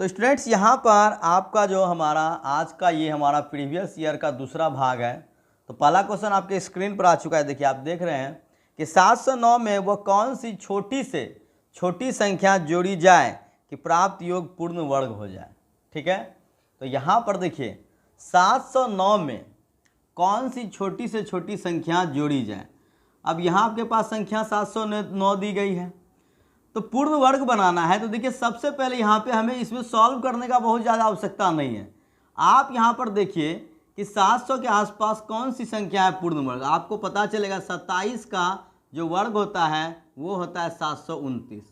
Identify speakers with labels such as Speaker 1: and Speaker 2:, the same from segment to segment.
Speaker 1: तो स्टूडेंट्स यहाँ पर आपका जो हमारा आज का ये हमारा प्रीवियस ईयर का दूसरा भाग है। तो पहला क्वेश्चन आपके स्क्रीन पर आ चुका है। देखिए आप देख रहे हैं कि 709 में वह कौन सी छोटी से छोटी संख्या जोड़ी जाए कि प्राप्त योग पूर्ण वर्ग हो जाए। ठीक है, तो यहाँ पर देखिए 709 में कौन सी छोटी से छोटी संख्या जोड़ी जाए। अब यहाँ आपके पास संख्या 709 दी गई है, तो पूर्ण वर्ग बनाना है। तो देखिए सबसे पहले यहाँ पे हमें इसमें सॉल्व करने का बहुत ज़्यादा आवश्यकता नहीं है। आप यहाँ पर देखिए कि 700 के आसपास कौन सी संख्या है पूर्ण वर्ग, आपको पता चलेगा 27 का जो वर्ग होता है वो होता है 729,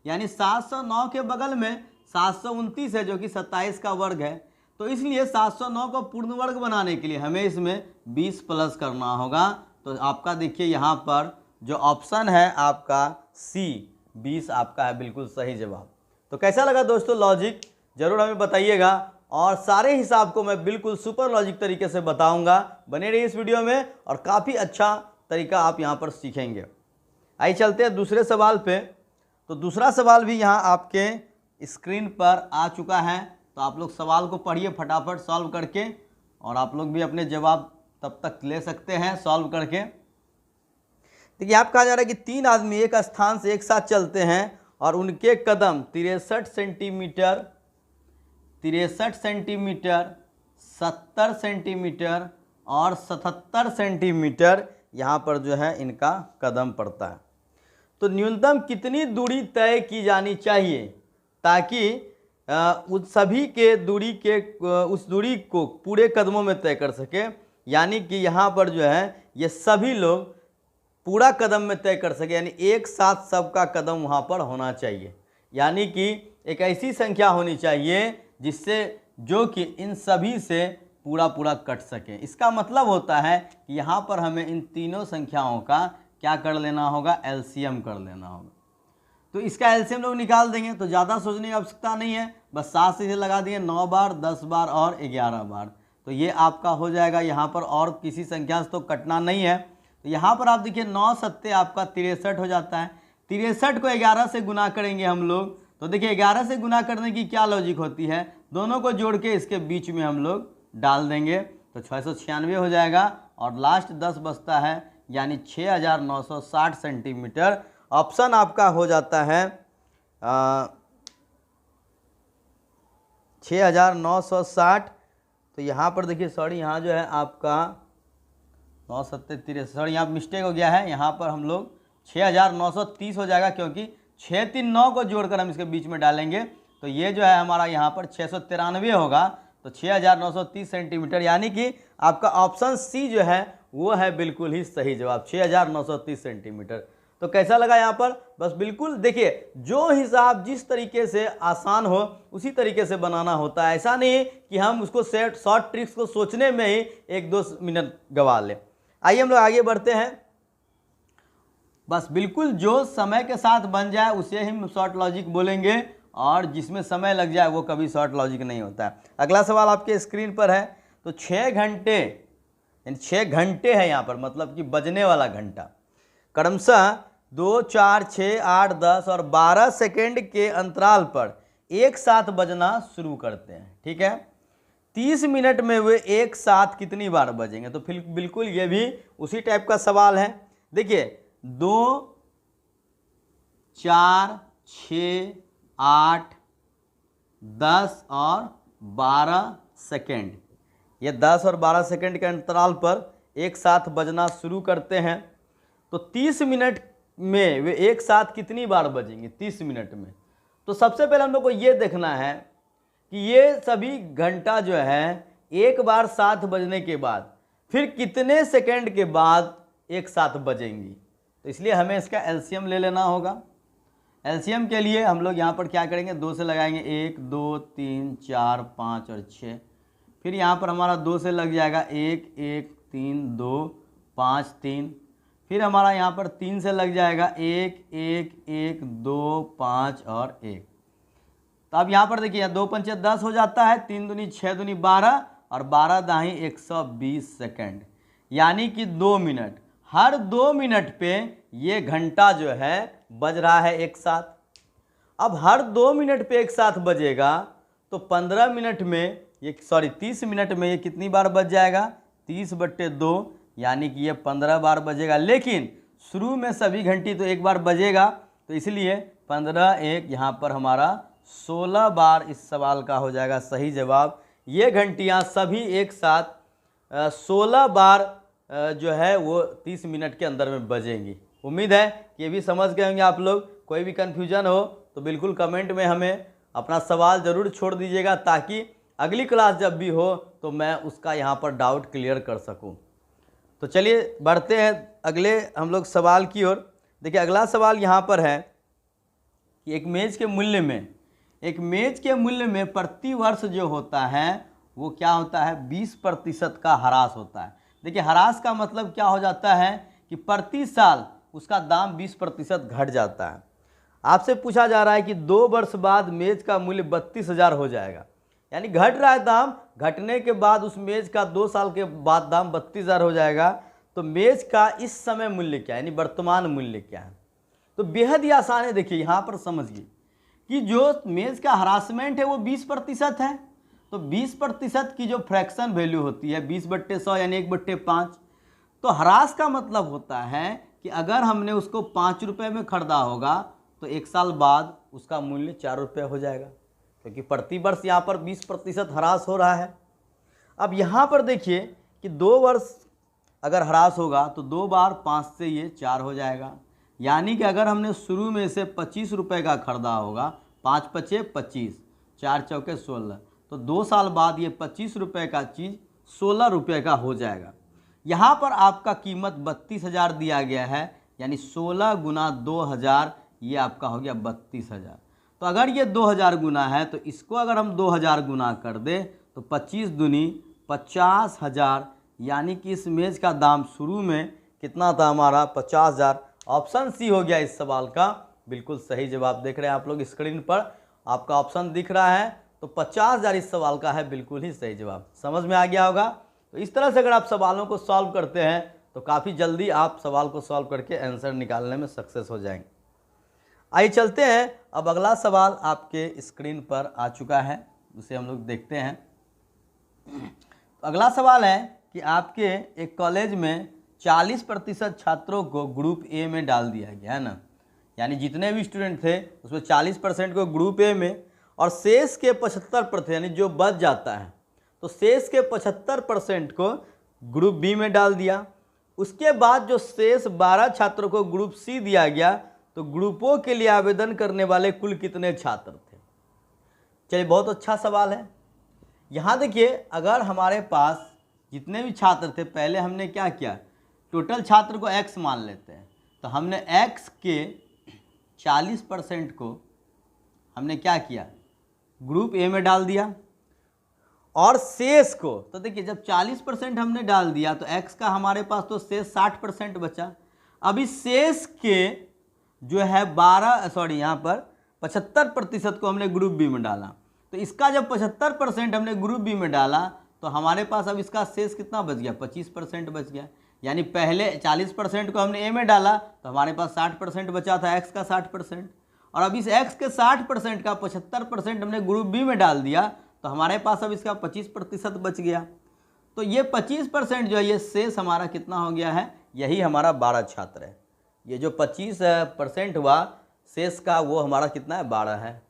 Speaker 1: यानी 709 के बगल में 729 है जो कि 27 का वर्ग है। तो इसलिए 709 को पूर्ण वर्ग बनाने के लिए हमें इसमें 20 प्लस करना होगा। तो आपका देखिए यहाँ पर जो ऑप्शन है आपका सी 20 आपका है बिल्कुल सही जवाब। तो कैसा लगा दोस्तों लॉजिक, जरूर हमें बताइएगा, और सारे हिसाब को मैं बिल्कुल सुपर लॉजिक तरीके से बताऊंगा। बने रहिए इस वीडियो में और काफ़ी अच्छा तरीका आप यहाँ पर सीखेंगे। आइए चलते हैं दूसरे सवाल पे। तो दूसरा सवाल भी यहाँ आपके स्क्रीन पर आ चुका है। तो आप लोग सवाल को पढ़िए फटाफट सॉल्व करके, और आप लोग भी अपने जवाब तब तक ले सकते हैं सॉल्व करके। देखिए आप कहा जा रहा है कि 3 आदमी एक स्थान से एक साथ चलते हैं और उनके कदम 63 सेंटीमीटर, 70 सेंटीमीटर और 77 सेंटीमीटर यहाँ पर जो है इनका कदम पड़ता है। तो न्यूनतम कितनी दूरी तय की जानी चाहिए ताकि उस सभी के उस दूरी को पूरे कदमों में तय कर सके, यानी कि यहाँ पर जो है ये सभी लोग पूरा कदम में तय कर सके, यानी एक साथ सबका कदम वहाँ पर होना चाहिए। यानी कि एक ऐसी संख्या होनी चाहिए जिससे जो कि इन सभी से पूरा कट सके। इसका मतलब होता है कि यहाँ पर हमें इन तीनों संख्याओं का क्या कर लेना होगा, एलसीएम कर लेना होगा। तो इसका एलसीएम लोग निकाल देंगे, तो ज़्यादा सोचने की आवश्यकता नहीं है, बस 7 से लगा दिए 9 बार, 10 बार और 11 बार। तो ये आपका हो जाएगा यहाँ पर, और किसी संख्या से तो कटना नहीं है। तो यहाँ पर आप देखिए 9 सत्ते आपका 63 हो जाता है। 63 को 11 से गुना करेंगे हम लोग। तो देखिए 11 से गुना करने की क्या लॉजिक होती है, दोनों को जोड़ के इसके बीच में हम लोग डाल देंगे तो 696 हो जाएगा, और लास्ट 10 बचता है यानी 6960 सेंटीमीटर। ऑप्शन आपका हो जाता है 6960। तो यहाँ पर देखिए सॉरी, यहाँ जो है आपका 9 सत्ते 63, सॉरी यहाँ मिस्टेक हो गया है, यहाँ पर हम लोग 6930 हो जाएगा, क्योंकि 639 को जोड़कर हम इसके बीच में डालेंगे। तो ये जो है हमारा यहाँ पर 693 होगा। तो 6930 सेंटीमीटर, यानी कि आपका ऑप्शन सी जो है वो है बिल्कुल ही सही जवाब, 6930 सेंटीमीटर। तो कैसा लगा यहाँ पर, बस बिल्कुल देखिए जो हिसाब जिस तरीके से आसान हो उसी तरीके से बनाना होता है। ऐसा नहीं कि हम उसको शॉर्ट ट्रिक्स को सोचने में ही 1-2 मिनट गवा लें। आइए हम लोग आगे बढ़ते हैं। बस बिल्कुल जो समय के साथ बन जाए उसे हम शॉर्ट लॉजिक बोलेंगे, और जिसमें समय लग जाए वो कभी शॉर्ट लॉजिक नहीं होता है। अगला सवाल आपके स्क्रीन पर है। तो 6 घंटे, यानी 6 घंटे है यहाँ पर, मतलब कि बजने वाला घंटा, क्रमशः 2, 4, 6, 8, 10 और 12 सेकेंड के अंतराल पर एक साथ बजना शुरू करते हैं। ठीक है, 30 मिनट में वे एक साथ कितनी बार बजेंगे। तो फिर बिल्कुल ये भी उसी टाइप का सवाल है। देखिए 2, 4, 6, 8, 10 और 12 सेकेंड, ये 10 और 12 सेकेंड के अंतराल पर एक साथ बजना शुरू करते हैं। तो 30 मिनट में वे एक साथ कितनी बार बजेंगे 30 मिनट में। तो सबसे पहले हम लोग को ये देखना है कि ये सभी घंटा जो है एक बार साथ बजने के बाद फिर कितने सेकेंड के बाद एक साथ बजेंगी। तो इसलिए हमें इसका एलसीएम ले लेना होगा। एलसीएम के लिए हम लोग यहाँ पर क्या करेंगे, 2 से लगाएंगे, 1, 2, 3, 4, 5 और 6। फिर यहाँ पर हमारा 2 से लग जाएगा 1, 1, 3, 2, 5, 3। फिर हमारा यहाँ पर 3 से लग जाएगा 1, 1, 1, 2, 5 और 1। तो अब यहाँ पर देखिए 2 पंचे 10 हो जाता है, 3 दूनी 6 दूनी 12 और 12 दाही 120 सेकेंड, यानी कि 2 मिनट। हर 2 मिनट पे ये घंटा जो है बज रहा है एक साथ। अब हर 2 मिनट पे एक साथ बजेगा तो 15 मिनट में ये 30 मिनट में ये कितनी बार बज जाएगा, 30/2, यानी कि ये 15 बार बजेगा। लेकिन शुरू में सभी घंटी तो एक बार बजेगा, तो इसलिए 15 1 यहाँ पर हमारा 16 बार इस सवाल का हो जाएगा सही जवाब। ये घंटियाँ सभी एक साथ 16 बार जो है वो 30 मिनट के अंदर में बजेंगी। उम्मीद है कि ये भी समझ गए होंगे आप लोग। कोई भी कन्फ्यूजन हो तो बिल्कुल कमेंट में हमें अपना सवाल ज़रूर छोड़ दीजिएगा, ताकि अगली क्लास जब भी हो तो मैं उसका यहाँ पर डाउट क्लियर कर सकूँ। तो चलिए बढ़ते हैं अगले हम लोग सवाल की ओर। देखिए अगला सवाल यहाँ पर है कि एक मेज़ के मूल्य में प्रति वर्ष जो होता है वो क्या होता है, 20% का ह्रास होता है। देखिए ह्रास का मतलब क्या हो जाता है कि प्रति साल उसका दाम 20% घट जाता है। आपसे पूछा जा रहा है कि 2 वर्ष बाद मेज़ का मूल्य 32,000 हो जाएगा, यानी घट रहा है दाम, घटने के बाद उस मेज़ का 2 साल के बाद दाम 32,000 हो जाएगा। तो मेज़ का इस समय मूल्य क्या है, यानी वर्तमान मूल्य क्या है। तो बेहद ही आसान है। देखिए यहाँ पर समझिए कि जो मेज़ का हरासमेंट है वो 20% है, तो 20% की जो फ्रैक्शन वैल्यू होती है 20/100 यानी 1/5। तो ह्रास का मतलब होता है कि अगर हमने उसको 5 रुपये में खरीदा होगा तो 1 साल बाद उसका मूल्य 4 रुपये हो जाएगा, क्योंकि प्रति वर्ष यहाँ पर 20% ह्रास हो रहा है। अब यहाँ पर देखिए कि 2 वर्ष अगर ह्रास होगा तो 2 बार 5 से ये 4 हो जाएगा, यानी कि अगर हमने शुरू में से 25 रुपये का खरीदा होगा, 5 पचे 25, 4 चौके 16, तो 2 साल बाद ये 25 रुपये का चीज़ 16 रुपये का हो जाएगा। यहाँ पर आपका कीमत 32,000 दिया गया है, यानी 16 गुना 2,000, ये आपका हो गया 32,000। तो अगर ये 2,000 गुना है तो इसको अगर हम 2,000 गुना कर दे तो 25 दूनी 50,000, यानी कि इस मेज़ का दाम शुरू में कितना था हमारा, 50,000। ऑप्शन सी हो गया इस सवाल का बिल्कुल सही जवाब। देख रहे हैं आप लोग स्क्रीन पर आपका ऑप्शन दिख रहा है, तो 50,000 इस सवाल का है बिल्कुल ही सही जवाब। समझ में आ गया होगा। तो इस तरह से अगर आप सवालों को सॉल्व करते हैं तो काफ़ी जल्दी आप सवाल को सॉल्व करके आंसर निकालने में सक्सेस हो जाएंगे। आइए चलते हैं, अब अगला सवाल आपके स्क्रीन पर आ चुका है, उसे हम लोग देखते हैं। तो अगला सवाल है कि आपके एक कॉलेज में 40% छात्रों को ग्रुप ए में डाल दिया गया है ना, यानी जितने भी स्टूडेंट थे उसमें 40% को ग्रुप ए में और शेष के 75%, यानी जो बच जाता है तो शेष के 75% को ग्रुप बी में डाल दिया। उसके बाद जो शेष 12 छात्रों को ग्रुप सी दिया गया, तो ग्रुपों के लिए आवेदन करने वाले कुल कितने छात्र थे। चलिए बहुत अच्छा सवाल है। यहाँ देखिए अगर हमारे पास जितने भी छात्र थे, पहले हमने क्या किया, टोटल छात्र को x मान लेते हैं, तो हमने x के 40% को हमने क्या किया, ग्रुप ए में डाल दिया, और शेष को, तो देखिए जब 40% हमने डाल दिया तो x का हमारे पास तो शेष 60% बचा। अब इस शेष के जो है 75% को हमने ग्रुप बी में डाला, तो इसका जब 75% हमने ग्रुप बी में डाला तो हमारे पास अब इसका शेष कितना बच गया, 25% बच गया। यानी पहले 40% को हमने ए में डाला तो हमारे पास 60% बचा था, x का 60%, और अब इस x के 60% का 75% हमने ग्रुप बी में डाल दिया तो हमारे पास अब इसका 25% बच गया। तो ये 25% जो है ये शेष हमारा कितना हो गया है, यही हमारा 12 छात्र है। ये जो 25% हुआ शेष का वो हमारा कितना है, 12 है।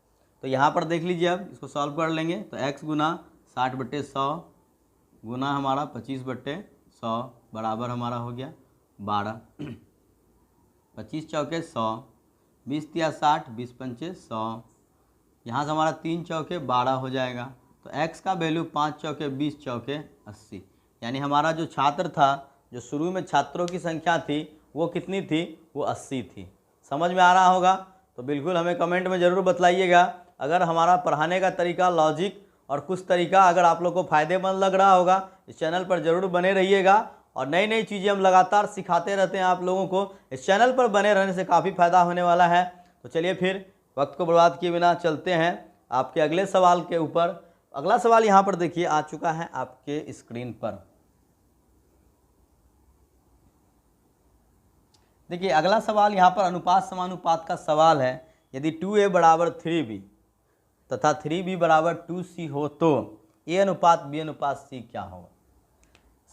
Speaker 1: तो यहाँ पर देख लीजिए, अब इसको सॉल्व कर लेंगे तो x गुना 60/100 गुना हमारा 25/100 बराबर हमारा हो गया 12। 25 चौके 100, 20 तिया 60, 20 पंचे 100, यहाँ से हमारा 3 चौके 12 हो जाएगा। तो x का वैल्यू 5 चौके 20 चौके 80, यानी हमारा जो छात्र था, जो शुरू में छात्रों की संख्या थी वो कितनी थी, वो 80 थी। समझ में आ रहा होगा तो बिल्कुल हमें कमेंट में ज़रूर बतलाइएगा। अगर हमारा पढ़ाने का तरीका, लॉजिक और कुछ तरीका अगर आप लोग को फ़ायदेमंद लग रहा होगा, इस चैनल पर ज़रूर बने रहिएगा। और नई नई चीज़ें हम लगातार सिखाते रहते हैं आप लोगों को, इस चैनल पर बने रहने से काफ़ी फ़ायदा होने वाला है। तो चलिए फिर वक्त को बर्बाद किए बिना चलते हैं आपके अगले सवाल के ऊपर। अगला सवाल यहाँ पर देखिए आ चुका है आपके स्क्रीन पर। देखिए अगला सवाल यहाँ पर अनुपात समानुपात का सवाल है। यदि 2a = 3b, तथा 3b बराबर 2c हो तो a अनुपात b अनुपात c क्या होगा।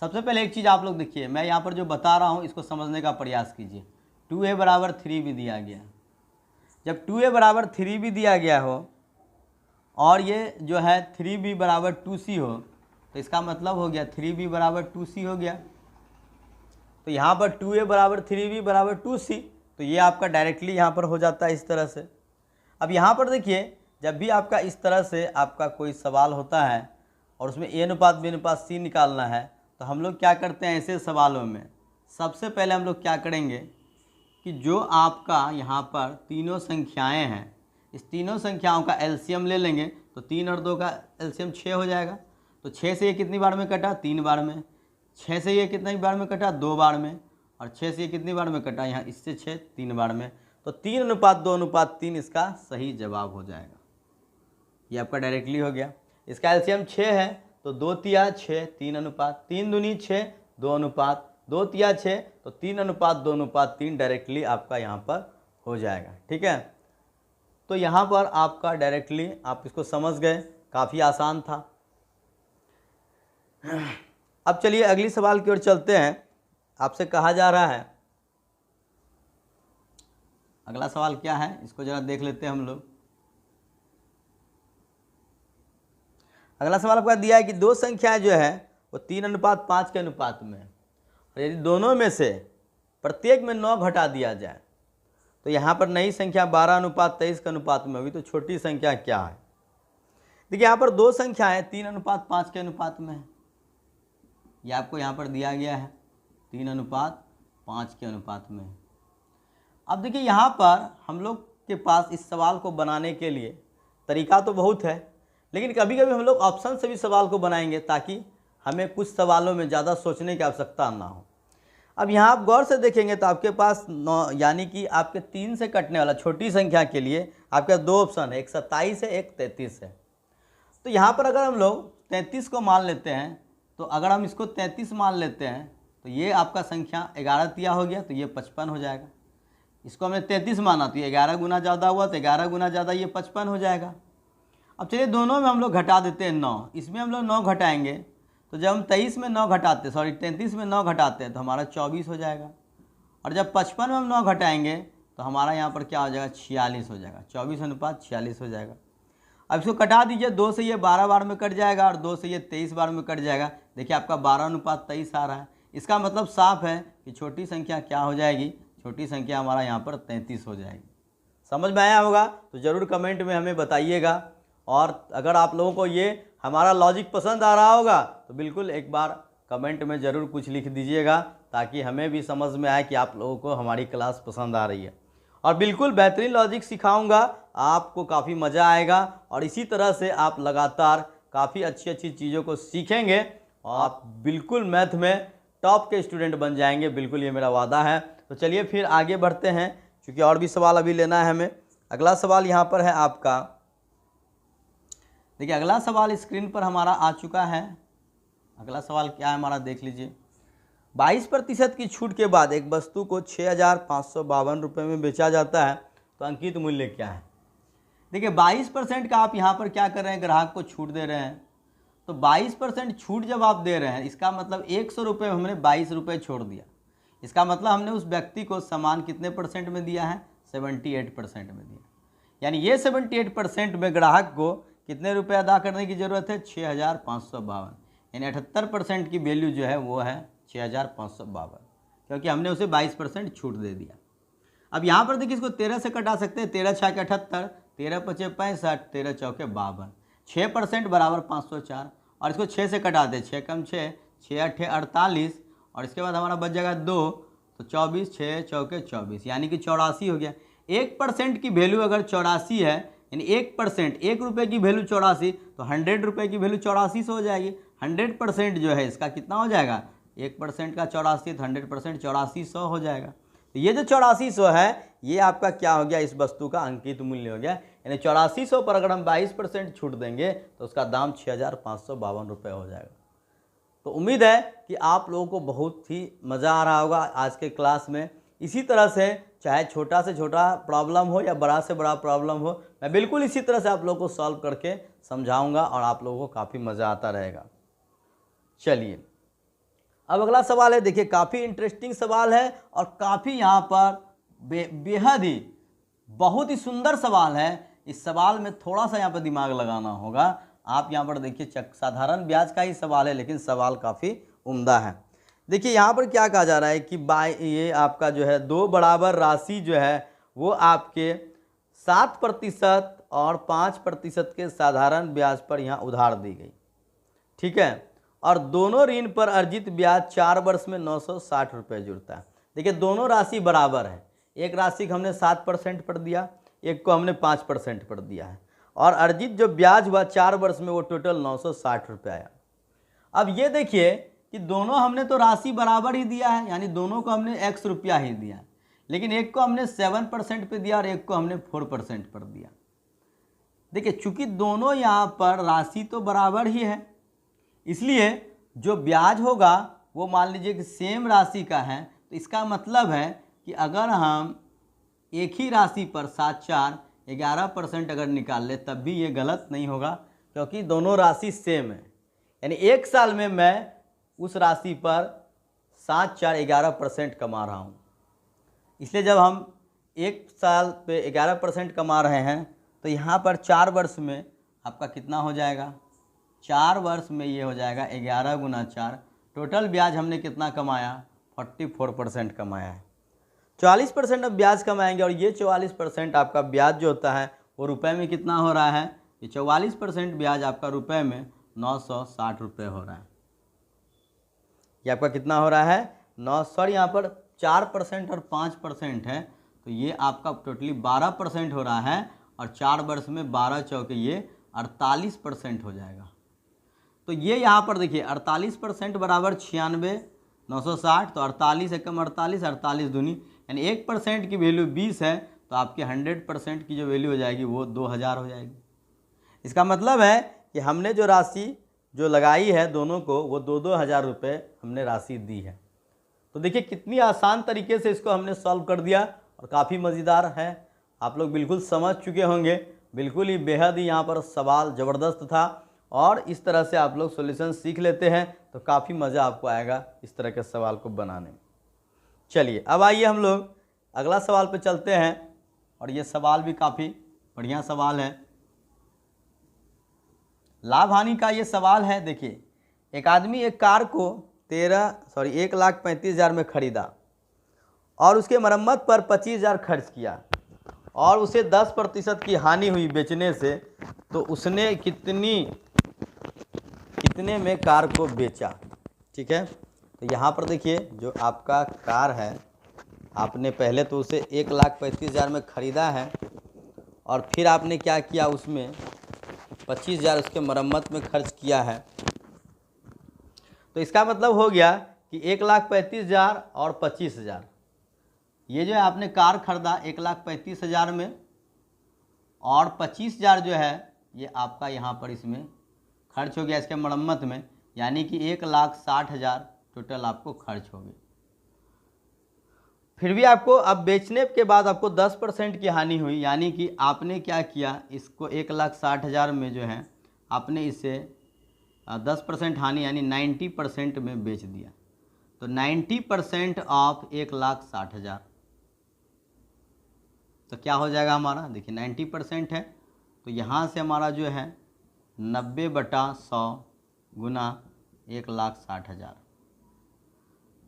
Speaker 1: सबसे पहले एक चीज़ आप लोग देखिए, मैं यहाँ पर जो बता रहा हूँ इसको समझने का प्रयास कीजिए। 2a बराबर 3b दिया गया, जब 2a बराबर 3b दिया गया हो और ये जो है 3b बराबर 2c हो तो इसका मतलब हो गया 3b बराबर 2c हो गया। तो यहाँ पर 2a बराबर 3b बराबर 2c, तो ये आपका डायरेक्टली यहाँ पर हो जाता है इस तरह से। अब यहाँ पर देखिए, जब भी आपका इस तरह से आपका कोई सवाल होता है और उसमें a अनुपात b अनुपात c निकालना है तो हम लोग क्या करते हैं ऐसे सवालों में, सबसे पहले हम लोग क्या करेंगे कि जो आपका यहाँ पर तीनों संख्याएं हैं, इस तीनों संख्याओं का एलसीएम ले लेंगे। तो 3 और 2 का एलसीएम 6 हो जाएगा। तो 6 से ये कितनी बार में कटा, 3 बार में। 6 से ये कितनी बार में कटा, 2 बार में। और 6 से ये कितनी बार में कटा, यहाँ इससे 6 3 बार में। तो 3 अनुपात 2 अनुपात 3 इसका सही जवाब हो जाएगा। ये आपका डायरेक्टली हो गया। इसका एलसीएम 6 है तो 2 तिया 6 3 अनुपात 3 दूनी 6 2 अनुपात 2 तिया 6 तो 3 अनुपात 2 अनुपात 3 डायरेक्टली आपका यहाँ पर हो जाएगा। ठीक है, तो यहाँ पर आपका डायरेक्टली आप इसको समझ गए, काफ़ी आसान था। अब चलिए अगली सवाल की ओर चलते हैं। आपसे कहा जा रहा है, अगला सवाल क्या है इसको जरा देख लेते हैं हम लोग। अगला सवाल आपका दिया है कि दो संख्याएं जो है वो 3 अनुपात 5 के अनुपात में है और यदि दोनों में से प्रत्येक में 9 घटा दिया जाए तो यहाँ पर नई संख्या 12 अनुपात 23 के अनुपात में होगी। तो छोटी संख्या क्या है। देखिए यहाँ पर दो संख्याएं 3 अनुपात 5 के अनुपात में है, ये आपको यहाँ पर दिया गया है 3 अनुपात 5 के अनुपात में। अब देखिए यहाँ पर हम लोग के पास इस सवाल को बनाने के लिए तरीका तो बहुत है, लेकिन कभी कभी हम लोग ऑप्शन से भी सवाल को बनाएंगे ताकि हमें कुछ सवालों में ज़्यादा सोचने की आवश्यकता ना हो। अब यहाँ आप गौर से देखेंगे तो आपके पास 9 यानी कि आपके 3 से कटने वाला छोटी संख्या के लिए आपके 2 ऑप्शन है, एक 27 है एक 33 है। तो यहाँ पर अगर हम लोग 33 को मान लेते हैं, तो अगर हम इसको 33 मान लेते हैं तो ये आपका संख्या 11 तिया हो गया तो ये 55 हो जाएगा। इसको हमने 33 माना तो ये 11 गुना ज़्यादा हुआ तो 11 गुना ज़्यादा ये 55 हो जाएगा। अब चलिए दोनों में हम लोग घटा देते हैं 9, इसमें हम लोग 9 घटाएंगे तो जब हम 23 में 9 घटाते 33 में 9 घटाते हैं तो हमारा 24 हो जाएगा। और जब 55 में हम 9 घटाएंगे तो हमारा यहाँ पर क्या हो जाएगा, 46 हो जाएगा। 24 अनुपात 46 हो जाएगा। अब इसको कटा दीजिए, 2 से ये 12 बार में कट जाएगा और 2 से ये 23 बार में कट जाएगा। देखिए आपका 12 अनुपात 23 आ रहा है। इसका मतलब साफ है कि छोटी संख्या क्या हो जाएगी, छोटी संख्या हमारा यहाँ पर 33 हो जाएगी। समझ में आया होगा तो ज़रूर कमेंट में हमें बताइएगा। और अगर आप लोगों को ये हमारा लॉजिक पसंद आ रहा होगा तो बिल्कुल एक बार कमेंट में ज़रूर कुछ लिख दीजिएगा ताकि हमें भी समझ में आए कि आप लोगों को हमारी क्लास पसंद आ रही है। और बिल्कुल बेहतरीन लॉजिक सिखाऊंगा, आपको काफ़ी मज़ा आएगा और इसी तरह से आप लगातार काफ़ी अच्छी अच्छी चीज़ों को सीखेंगे और आप बिल्कुल मैथ में टॉप के स्टूडेंट बन जाएंगे। बिल्कुल ये मेरा वादा है। तो चलिए फिर आगे बढ़ते हैं, क्योंकि और भी सवाल अभी लेना है हमें। अगला सवाल यहाँ पर है आपका, देखिए अगला सवाल स्क्रीन पर हमारा आ चुका है। अगला सवाल क्या है हमारा देख लीजिए। 22% की छूट के बाद एक वस्तु को 6,552 रुपये में बेचा जाता है तो अंकित मूल्य क्या है। देखिए 22% का आप यहाँ पर क्या कर रहे हैं, ग्राहक को छूट दे रहे हैं। तो 22% छूट जब आप दे रहे हैं इसका मतलब 100 रुपये में हमने 22 रुपये छोड़ दिया। इसका मतलब हमने उस व्यक्ति को सामान कितने परसेंट में दिया है, 78% में दिया। यानी ये 78% में ग्राहक को कितने रुपए अदा करने की ज़रूरत है, 6,552। यानी 78% की वैल्यू जो है वो है 6,552, क्योंकि हमने उसे 22% छूट दे दिया। अब यहाँ पर देखिए इसको 13 से कटा सकते हैं। 13 छः 78, 13 पचे 65, 13 चौके 52, 6% बराबर 504। और इसको 6 से कटा दे, 6 कम 6, 6 अट्ठे 48 और इसके बाद हमारा बच जाएगा 2 तो 24, 6 चौके 24 यानी कि 84 हो गया। 1% की वैल्यू अगर 84 है, यानी 1%, 1 रुपये की वैल्यू 84 तो 100 रुपये की वैल्यू 84 हो जाएगी। 100% जो है इसका कितना हो जाएगा, 1% का 84 तो 100% 8400 हो जाएगा। तो ये जो 8400 है ये आपका क्या हो गया, इस वस्तु का अंकित मूल्य हो गया। यानी 8400 पर अगर हम 22% छूट देंगे तो उसका दाम 6,552 रुपये हो जाएगा। तो उम्मीद है कि आप लोगों को बहुत ही मज़ा आ रहा होगा आज के क्लास में, इसी तरह से चाहे छोटा से छोटा प्रॉब्लम हो या बड़ा से बड़ा प्रॉब्लम हो, मैं बिल्कुल इसी तरह से आप लोगों को सॉल्व करके समझाऊंगा और आप लोगों को काफ़ी मज़ा आता रहेगा। चलिए अब अगला सवाल है, देखिए काफ़ी इंटरेस्टिंग सवाल है और काफ़ी यहाँ पर बेहद ही बहुत ही सुंदर सवाल है। इस सवाल में थोड़ा सा यहाँ पर दिमाग लगाना होगा। आप यहाँ पर देखिए साधारण ब्याज का ही सवाल है लेकिन सवाल काफ़ी उम्दा है। देखिए यहाँ पर क्या कहा जा रहा है कि ये आपका जो है दो बराबर राशि जो है वो आपके 7% और 5% के साधारण ब्याज पर यहाँ उधार दी गई, ठीक है, और दोनों ऋण पर अर्जित ब्याज 4 वर्ष में 960 रुपये जुड़ता है। देखिए दोनों राशि बराबर है, एक राशि को हमने 7% पर दिया, एक को हमने 5% पर दिया है, और अर्जित जो ब्याज हुआ 4 वर्ष में वो टोटल 960 रुपये आया। अब ये देखिए कि दोनों हमने तो राशि बराबर ही दिया है, यानी दोनों को हमने x रुपया ही दिया, लेकिन एक को हमने 7% पे दिया और एक को हमने 4% पर दिया। देखिए चूंकि दोनों यहाँ पर राशि तो बराबर ही है, इसलिए जो ब्याज होगा वो मान लीजिए कि सेम राशि का है, तो इसका मतलब है कि अगर हम एक ही राशि पर 7 4 11% अगर निकाल ले तब भी ये गलत नहीं होगा, क्योंकि दोनों राशि सेम है। यानी एक साल में मैं उस राशि पर 7 4 11% कमा रहा हूँ, इसलिए जब हम एक साल पे 11% कमा रहे हैं तो यहाँ पर 4 वर्ष में आपका कितना हो जाएगा, 4 वर्ष में ये हो जाएगा 11 गुना 4, टोटल ब्याज हमने कितना कमाया, 44% कमाया है। 44% अब ब्याज कमाएंगे और ये 44% आपका ब्याज जो होता है वो रुपए में कितना हो रहा है, ये 44% ब्याज आपका रुपए में 960 रुपये हो रहा है। ये आपका कितना हो रहा है, 960, यहाँ पर 4% और 5% है तो ये आपका टोटली 12% हो रहा है, और 4 वर्ष में 12 चौके ये 48% हो जाएगा। तो ये यहाँ पर देखिए 48% बराबर 96 960, तो 48 एकम 48, 48 दूनी, यानी 1% की वैल्यू 20 है, तो आपके 100% की जो वैल्यू हो जाएगी वो 2000 हो जाएगी। इसका मतलब है कि हमने जो राशि जो लगाई है दोनों को वो 2-2 हज़ार रुपये हमने राशि दी है। तो देखिए कितनी आसान तरीके से इसको हमने सॉल्व कर दिया और काफ़ी मज़ेदार है, आप लोग बिल्कुल समझ चुके होंगे। बिल्कुल ही बेहद ही यहाँ पर सवाल ज़बरदस्त था, और इस तरह से आप लोग सॉल्यूशन सीख लेते हैं तो काफ़ी मज़ा आपको आएगा इस तरह के सवाल को बनाने में। चलिए अब आइए हम लोग अगला सवाल पे चलते हैं, और ये सवाल भी काफ़ी बढ़िया सवाल है। लाभ हानि का ये सवाल है। देखिए एक आदमी एक कार को 1,35,000 में ख़रीदा और उसके मरम्मत पर 25,000 खर्च किया और उसे 10% की हानि हुई बेचने से, तो उसने कितने में कार को बेचा, ठीक है। तो यहाँ पर देखिए जो आपका कार है आपने पहले तो उसे 1,35,000 में ख़रीदा है और फिर आपने क्या किया, उसमें 25,000 उसके मरम्मत में खर्च किया है। तो इसका मतलब हो गया कि 1,35,000 और 25,000, ये जो है आपने कार खरीदा 1,35,000 में, और 25,000 जो है ये आपका यहाँ पर इसमें खर्च हो गया इसके मरम्मत में, यानी कि 1,60,000 टोटल आपको खर्च हो गई। फिर भी आपको अब बेचने के बाद आपको 10% की हानि हुई, यानी कि आपने क्या किया, इसको 1,60,000 में जो है आपने इसे 10% हानि यानी 90% में बेच दिया। तो 90% ऑफ 1,60,000, तो क्या हो जाएगा हमारा, देखिए 90% है तो यहाँ से हमारा जो है 90/100 गुना 1,60,000,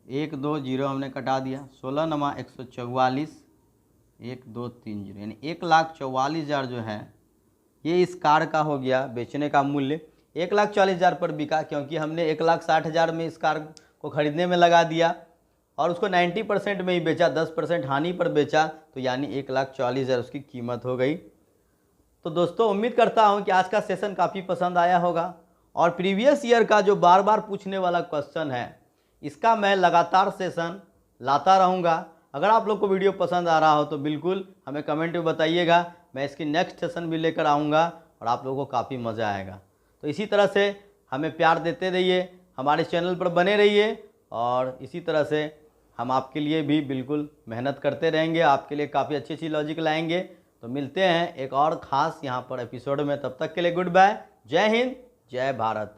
Speaker 1: 1 2 0 हमने कटा दिया, 16 नमा 144, 1 2 3 0, यानी 1,44,000 जो है ये इस कार का हो गया बेचने का मूल्य। 1,40,000 पर बिका क्योंकि हमने 1,60,000 में इस कार को ख़रीदने में लगा दिया और उसको 90% में ही बेचा, 10% हानि पर बेचा, तो यानी 1,40,000 उसकी कीमत हो गई। तो दोस्तों उम्मीद करता हूँ कि आज का सेशन काफ़ी पसंद आया होगा, और प्रीवियस ईयर का जो बार बार पूछने वाला क्वेश्चन है इसका मैं लगातार सेशन लाता रहूँगा। अगर आप लोग को वीडियो पसंद आ रहा हो तो बिल्कुल हमें कमेंट में बताइएगा, मैं इसकी नेक्स्ट सेशन भी लेकर आऊँगा और आप लोगों को काफ़ी मज़ा आएगा। तो इसी तरह से हमें प्यार देते रहिए, हमारे चैनल पर बने रहिए, और इसी तरह से हम आपके लिए भी बिल्कुल मेहनत करते रहेंगे, आपके लिए काफ़ी अच्छी अच्छी लॉजिक लाएंगे। तो मिलते हैं एक और ख़ास यहाँ पर एपिसोड में, तब तक के लिए गुड बाय, जय हिंद, जय भारत।